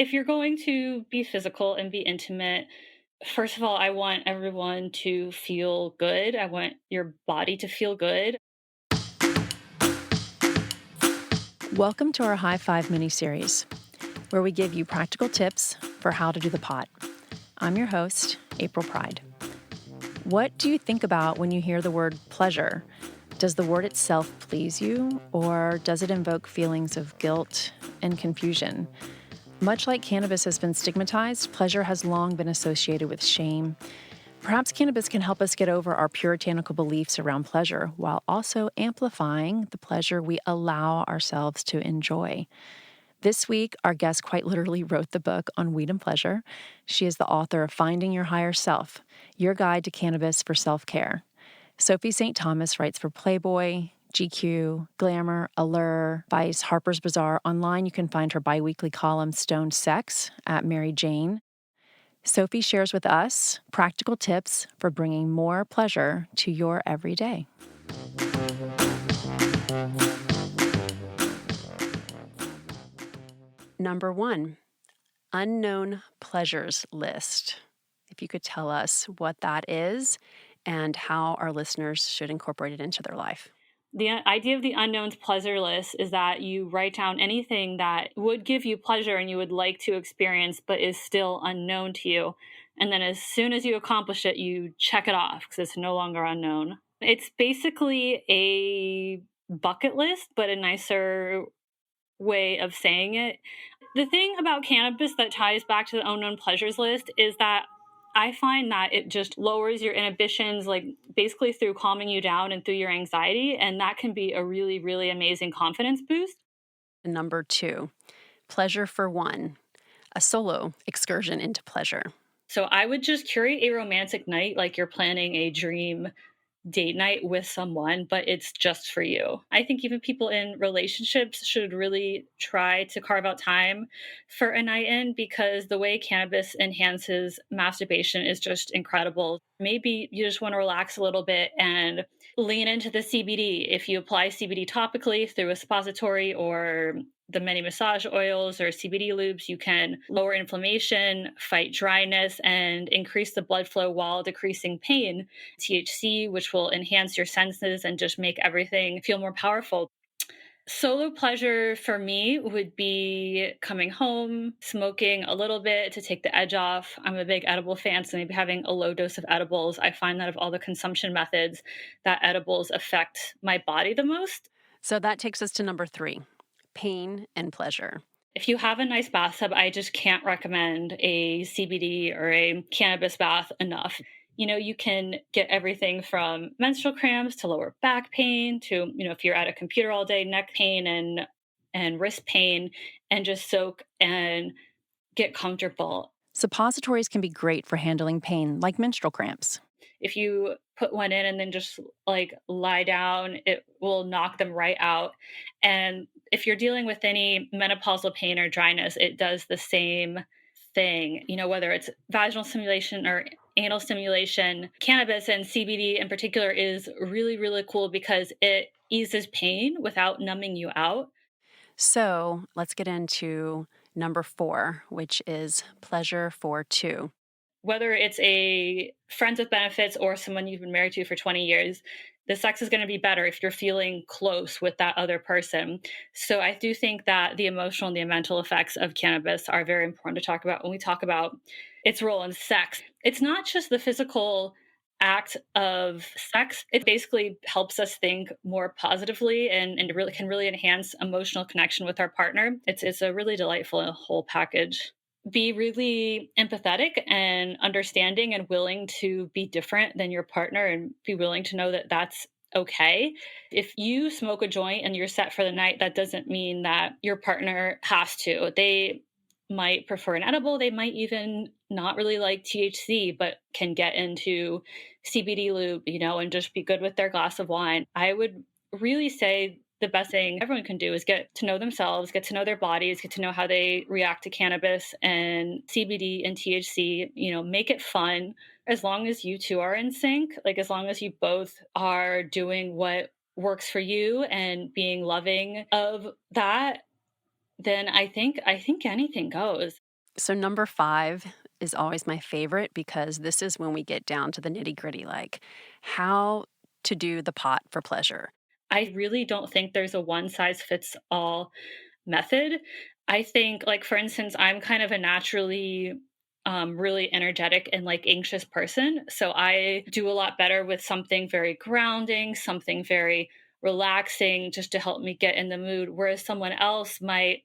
If you're going to be physical and be intimate, first of all, I want everyone to feel good. I want your body to feel good. Welcome to our High Five mini-series, where we give you practical tips for how to do the pot. I'm your host, April Pride. What do you think about when you hear the word pleasure? Does the word itself please you, or does it invoke feelings of guilt and confusion? Much like cannabis has been stigmatized, pleasure has long been associated with shame. Perhaps cannabis can help us get over our puritanical beliefs around pleasure while also amplifying the pleasure we allow ourselves to enjoy. This week, our guest quite literally wrote the book on weed and pleasure. She is the author of Finding Your Higher Self, Your Guide to Cannabis for Self-Care. Sophie Saint Thomas writes for Playboy, GQ, Glamour, Allure, Vice, Harper's Bazaar. Online, you can find her biweekly column, Stoned Sex, at Mary Jane. Sophie shares with us practical tips for bringing more pleasure to your everyday. Number 1, unknown pleasures list. If you could tell us what that is and how our listeners should incorporate it into their life. The idea of the unknown's pleasure list is that you write down anything that would give you pleasure and you would like to experience, but is still unknown to you. And then as soon as you accomplish it, you check it off because it's no longer unknown. It's basically a bucket list, but a nicer way of saying it. The thing about cannabis that ties back to the unknown pleasures list is that I find that it just lowers your inhibitions, like basically through calming you down and through your anxiety. And that can be a really, really amazing confidence boost. Number 2, pleasure for one, a solo excursion into pleasure. So I would just curate a romantic night like you're planning a dream date night with someone, but it's just for you. I think even people in relationships should really try to carve out time for a night in because the way cannabis enhances masturbation is just incredible. Maybe you just want to relax a little bit and lean into the CBD. If you apply CBD topically through a suppository or the many massage oils or CBD lubes, you can lower inflammation, fight dryness, and increase the blood flow while decreasing pain. THC, which will enhance your senses and just make everything feel more powerful. Solo pleasure for me would be coming home, smoking a little bit to take the edge off. I'm a big edible fan, so maybe having a low dose of edibles. I find that of all the consumption methods, that edibles affect my body the most. So that takes us to number 3, pain and pleasure. If you have a nice bathtub, I just can't recommend a CBD or a cannabis bath enough. You can get everything from menstrual cramps to lower back pain to, if you're at a computer all day, neck pain and wrist pain, and just soak and get comfortable. Suppositories can be great for handling pain, like menstrual cramps. If you put one in and then just like lie down, it will knock them right out. And if you're dealing with any menopausal pain or dryness, it does the same thing, whether it's vaginal stimulation or anal stimulation. Cannabis and CBD in particular is really, really cool because it eases pain without numbing you out. So let's get into number 4, which is pleasure for two. Whether it's a friends with benefits or someone you've been married to for 20 years, the sex is going to be better if you're feeling close with that other person. So I do think that the emotional and the mental effects of cannabis are very important to talk about when we talk about its role in sex. It's not just the physical act of sex. It basically helps us think more positively and really can really enhance emotional connection with our partner. It's a really delightful whole package. Be really empathetic and understanding and willing to be different than your partner and be willing to know that that's okay. If you smoke a joint and you're set for the night, that doesn't mean that your partner has to. They might prefer an edible. They might even not really like THC, but can get into CBD lube, and just be good with their glass of wine. I would really say the best thing everyone can do is get to know themselves, get to know their bodies, get to know how they react to cannabis and CBD and THC, make it fun as long as you two are in sync, like as long as you both are doing what works for you and being loving of that, then I think anything goes. So number 5 is always my favorite because this is when we get down to the nitty-gritty, like how to do the pot for pleasure. I really don't think there's a one size fits all method. I think, like, for instance, I'm kind of a naturally really energetic and like anxious person. So I do a lot better with something very grounding, something very relaxing, just to help me get in the mood. Whereas someone else might,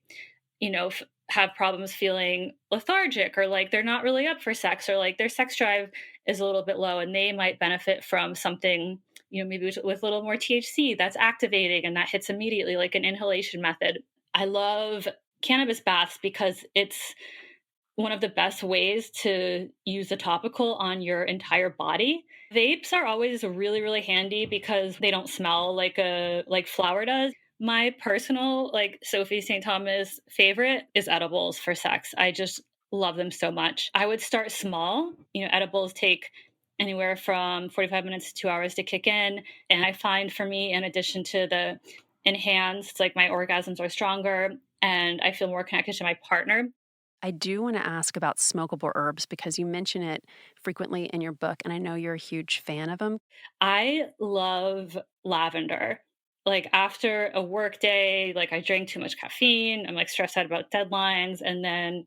have problems feeling lethargic or like they're not really up for sex or like their sex drive is a little bit low and they might benefit from something, maybe with a little more THC that's activating and that hits immediately, like an inhalation method. I love cannabis baths because it's one of the best ways to use a topical on your entire body. Vapes are always really, really handy because they don't smell like flower does. My personal, like, Sophie Saint Thomas favorite is edibles for sex. I just love them so much. I would start small. Edibles take anywhere from 45 minutes to 2 hours to kick in. And I find for me, in addition to the enhanced, like, my orgasms are stronger and I feel more connected to my partner. I do want to ask about smokable herbs because you mention it frequently in your book, and I know you're a huge fan of them. I love lavender. Like, after a work day, like, I drank too much caffeine, I'm like stressed out about deadlines, and then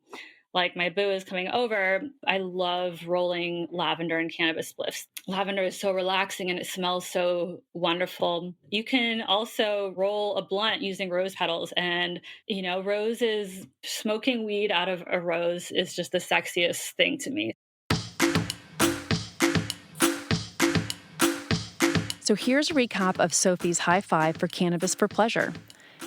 like my boo is coming over. I love rolling lavender and cannabis spliffs. Lavender is so relaxing and it smells so wonderful. You can also roll a blunt using rose petals, and roses, smoking weed out of a rose is just the sexiest thing to me. So here's a recap of Sophie's high 5 for cannabis for pleasure.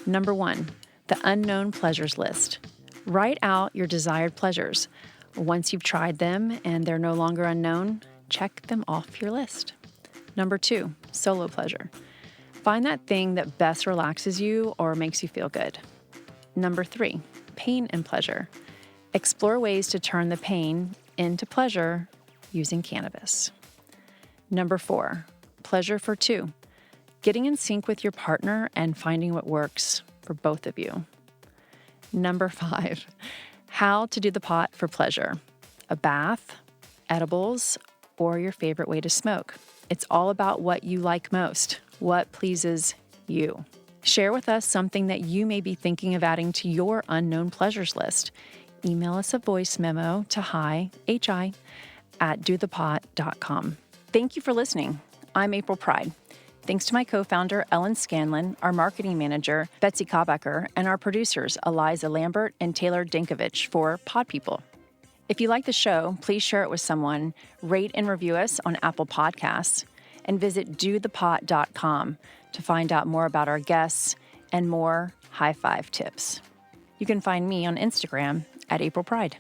Number 1, the unknown pleasures list. Write out your desired pleasures. Once you've tried them and they're no longer unknown, check them off your list. Number 2, solo pleasure. Find that thing that best relaxes you or makes you feel good. Number 3, pain and pleasure. Explore ways to turn the pain into pleasure using cannabis. Number 4, pleasure for 2. Getting in sync with your partner and finding what works for both of you. Number 5, how to do the pot for pleasure. A bath, edibles, or your favorite way to smoke. It's all about what you like most, what pleases you. Share with us something that you may be thinking of adding to your unknown pleasures list. Email us a voice memo to hi@dothepot.com. Thank you for listening. I'm April Pride. Thanks to my co-founder, Ellen Scanlon, our marketing manager, Betsy Kaubacker, and our producers, Eliza Lambert and Taylor Dinkovich for Pod People. If you like the show, please share it with someone, rate and review us on Apple Podcasts, and visit dothepot.com to find out more about our guests and more high five tips. You can find me on Instagram @April Pride.